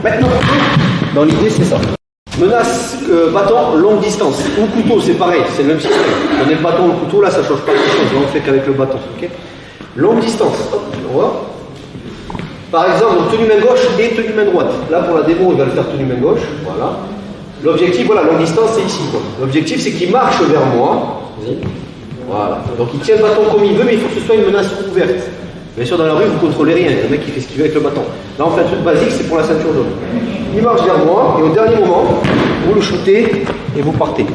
Maintenant, dans l'idée, c'est ça. Menace, bâton, longue distance. Ou couteau, c'est pareil, c'est le même système. On est le bâton, le couteau, là, ça ne change pas grand chose. Là, on fait qu'avec le bâton. Okay, longue distance. Hop, on voit. Par exemple, tenue main gauche et tenue main droite. Là, pour la démo, il va le faire tenue main gauche. Voilà. L'objectif, voilà, longue distance, c'est ici. L'objectif, c'est qu'il marche vers moi. Voilà. Donc, il tient le bâton comme il veut, mais il faut que ce soit une menace ouverte. Bien sûr, dans la rue, vous ne contrôlez rien. Le mec, il fait ce qu'il veut avec le bâton. Là, on fait un truc basique, c'est pour la ceinture jaune. Il marche vers moi, et au dernier moment, vous le shootez et vous partez.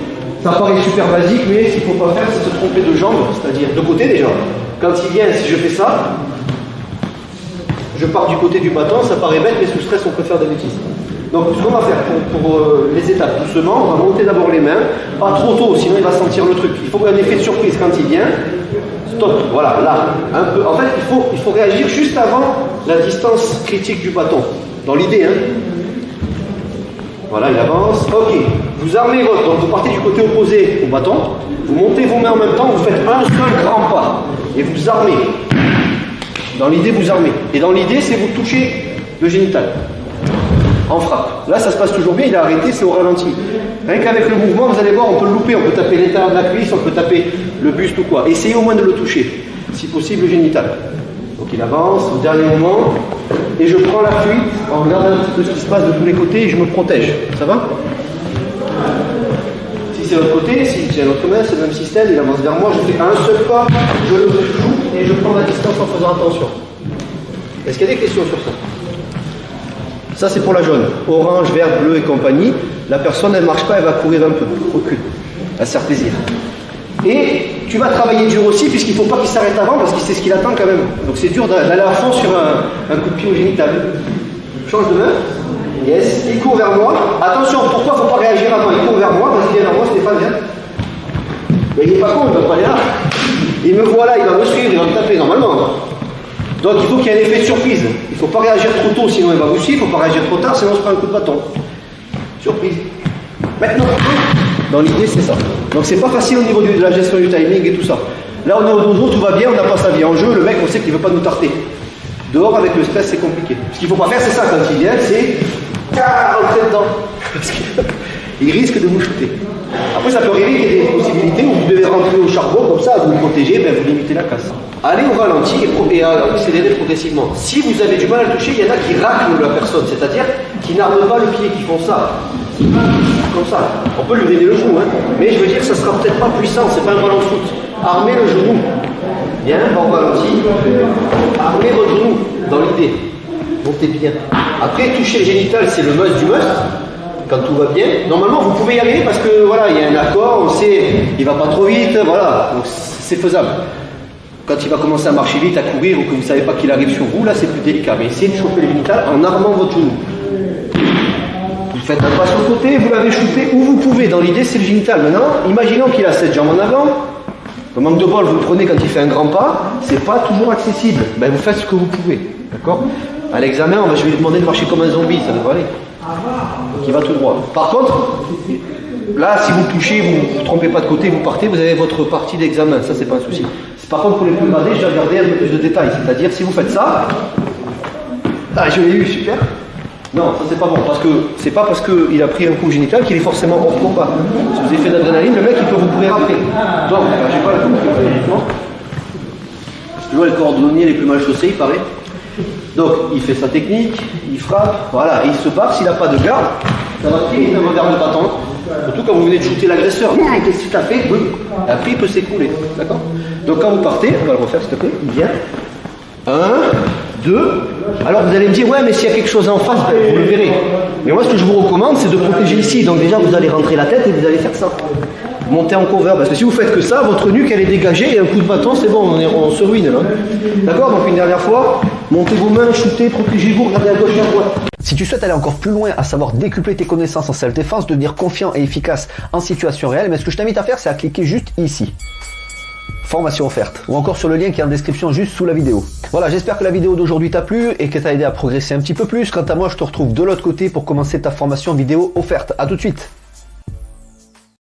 Ça paraît super basique, mais ce qu'il ne faut pas faire, c'est se tromper de jambe, c'est-à-dire de côté déjà. Quand il vient, si je fais ça, je pars du côté du bâton, ça paraît bête, mais sous stress, on peut faire des bêtises. Donc, ce qu'on va faire pour les étapes, doucement, on va monter d'abord les mains, pas trop tôt, sinon il va sentir le truc. Il faut un effet de surprise quand il vient. Stop, voilà, là, un peu. En fait, il faut réagir juste avant la distance critique du bâton. Dans l'idée, hein. Voilà, il avance. Ok, vous armez votre. Donc, vous partez du côté opposé au bâton, vous montez vos mains en même temps, vous faites un seul grand pas et vous armez. Dans l'idée, vous armez. Et dans l'idée, c'est vous toucher le génital en frappe. Là, ça se passe toujours bien, il a arrêté, c'est au ralenti. Rien qu'avec le mouvement, vous allez voir, on peut le louper, on peut taper l'intérieur de la cuisse, on peut taper le buste ou quoi. Essayez au moins de le toucher, si possible le génital. Donc il avance au dernier moment, et je prends la fuite en regardant un petit peu ce qui se passe de tous les côtés et je me protège. Ça va? Si c'est l'autre côté, si j'ai l'autre main, c'est le même système, il avance vers moi, je fais un seul pas, je le joue et je prends ma distance en faisant attention. Est-ce qu'il y a des questions sur ça? Ça c'est pour la jaune. Orange, vert, bleu et compagnie. La personne elle ne marche pas, elle va courir un peu. Recule. Elle se faire plaisir. Et tu vas travailler dur aussi puisqu'il ne faut pas qu'il s'arrête avant parce qu'il sait ce qu'il attend quand même. Donc c'est dur d'aller à fond sur un coup de pied au génital. Change de main. Yes. Il court vers moi. Attention, pourquoi il ne faut pas réagir avant? Il court vers moi. Vas-y, viens vers moi, Stéphane, viens. Mais il n'est pas con, il ne va pas aller là. Il me voit là, il va me suivre, il va me taper normalement. Donc il faut qu'il y ait un effet de surprise. Il ne faut pas réagir trop tôt, sinon il va vous suivre. Il ne faut pas réagir trop tard, sinon on se prend un coup de bâton. Surprise. Maintenant, dans l'idée, c'est ça. Donc c'est pas facile au niveau de la gestion du timing et tout ça. Là, on est au dojo, tout va bien, on n'a pas sa vie en jeu. Le mec, on sait qu'il ne veut pas nous tarter. Dehors, avec le stress, c'est compliqué. Ce qu'il ne faut pas faire, c'est ça quand il vient, c'est rentrer dedans. Parce qu'il risque de vous shooter. Après, ça peut arriver qu'il y ait des possibilités où vous devez rentrer au charbon, comme ça, vous vous protégez, ben, vous limitez la casse. Allez au ralenti et accélérez progressivement. Si vous avez du mal à le toucher, il y en a qui raclent la personne, c'est-à-dire qui n'arment pas le pied, qui font ça. Comme ça. On peut lui donner le genou, hein. Mais je veux dire, ça ne sera peut-être pas puissant, c'est pas un ballon de foot. Armez le genou. Bien, on ralentit. Armez votre genou, dans l'idée. Montez bien. Après, toucher le génital, c'est le must du must. Quand tout va bien, normalement vous pouvez y arriver parce que voilà, il y a un accord, on sait, il va pas trop vite, voilà, donc c'est faisable. Quand il va commencer à marcher vite, à courir, ou que vous ne savez pas qu'il arrive sur vous, là c'est plus délicat. Mais essayez de choper le génital en armant votre genou. Vous faites un pas sur le côté, vous l'avez shooté où vous pouvez. Dans l'idée, c'est le génital. Maintenant, imaginons qu'il a cette jambe en avant. Le manque de bol, vous le prenez quand il fait un grand pas, c'est pas toujours accessible. Ben, vous faites ce que vous pouvez. D'accord? À l'examen, je vais lui demander de marcher comme un zombie, ça devrait aller. Donc il va tout droit. Par contre, là, si vous touchez, vous ne vous trompez pas de côté, vous partez, vous avez votre partie d'examen. Ça, c'est pas un souci. Par contre, pour les plus gradés, je vais regarder un peu plus de détails. C'est-à-dire, si vous faites ça, ah, je l'ai eu, super. Non, ça c'est pas bon, parce que c'est pas parce qu'il a pris un coup génital qu'il est forcément hors combat. Sous effet d'adrénaline, le mec il peut vous courir après. Donc, j'ai pas le coup, c'est toujours les cordonniers les plus mal chaussés, il paraît. Donc, il fait sa technique, il frappe, voilà, et il se barre. S'il n'a pas de garde, ça va très vite un revers de bâton. Surtout quand vous venez de shooter l'agresseur. Qu'est-ce que tu as fait? Après, il peut s'écrouler. D'accord? Donc, quand vous partez, on va le refaire s'il te plaît, il vient. 1, 2. Alors vous allez me dire, ouais, mais s'il y a quelque chose en face, ben, vous le verrez. Mais moi, ce que je vous recommande, c'est de protéger ici. Donc déjà, vous allez rentrer la tête et vous allez faire ça. Monter en cover. Parce que si vous faites que ça, votre nuque, elle est dégagée et un coup de bâton, c'est bon, on se ruine. Là. D'accord? Donc une dernière fois, montez vos mains, shootez, protégez-vous, regardez à gauche et à droite. Si tu souhaites aller encore plus loin, à savoir décupler tes connaissances en self-défense, devenir confiant et efficace en situation réelle, mais ce que je t'invite à faire, c'est à cliquer juste ici. Formation offerte, ou encore sur le lien qui est en description juste sous la vidéo. Voilà, j'espère que la vidéo d'aujourd'hui t'a plu et qu'elle t'a aidé à progresser un petit peu plus. Quant à moi, je te retrouve de l'autre côté pour commencer ta formation vidéo offerte. À tout de suite.